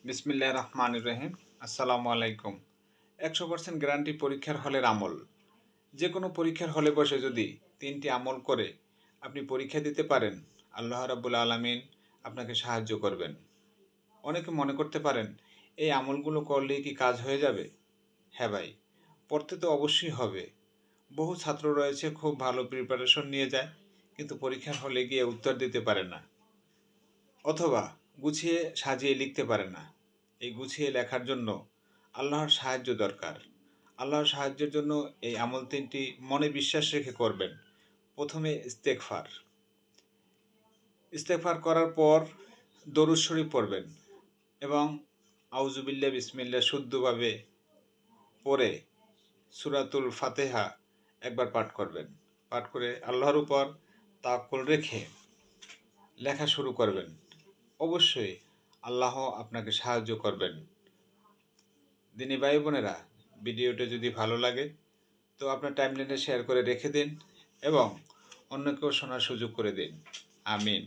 বিসমিল্লাহির রহমানির রহিম। আসসালামু আলাইকুম। 100% গ্যারান্টি পরীক্ষার হলের আমল। যে কোনো পরীক্ষার হলে বসে যদি 3টি আমল করে আপনি পরীক্ষা দিতে পারেন, আল্লাহ রাব্বুল আলামিন আপনাকে সাহায্য করবেন। অনেকে মনে করতে পারেন, এই আমলগুলো করলেই কি কাজ হয়ে যাবে? হ্যাঁ ভাই, পড়তে তো অবশ্যই হবে। বহু ছাত্র রয়েছে খুব ভালো প্রিপারেশন নিয়ে যায়, কিন্তু পরীক্ষার হলে গিয়ে উত্তর দিতে পারে না। অথবা গুছিয়ে সাজিয়ে লিখতে পারে না। এই গুছিয়ে লেখার জন্য আল্লাহর সাহায্য দরকার। আল্লাহর সাহায্যের জন্য এই আমল 3টি মনে বিশ্বাস রেখে করবেন। প্রথমে ইস্তেগফার। ইস্তেগফার করার পর দরুদ শরীফ পড়বেন এবং আউযুবিল্লাহ বিসমিল্লাহ শুদ্ধভাবে পড়ে সূরাতুল ফাতিহা একবার পাঠ করবেন। পাঠ করে আল্লাহর উপর তাওয়াক্কুল রেখে লেখা শুরু করবেন। অবশ্যই আল্লাহ আপনাকে সাহায্য করবেন। দিনী ভাই বোনেরা, ভিডিওটা যদি ভালো লাগে তো আপনার টাইমলাইনে শেয়ার করে রেখে দিন এবং অন্যকেও শোনার সুযোগ করে দিন। আমিন।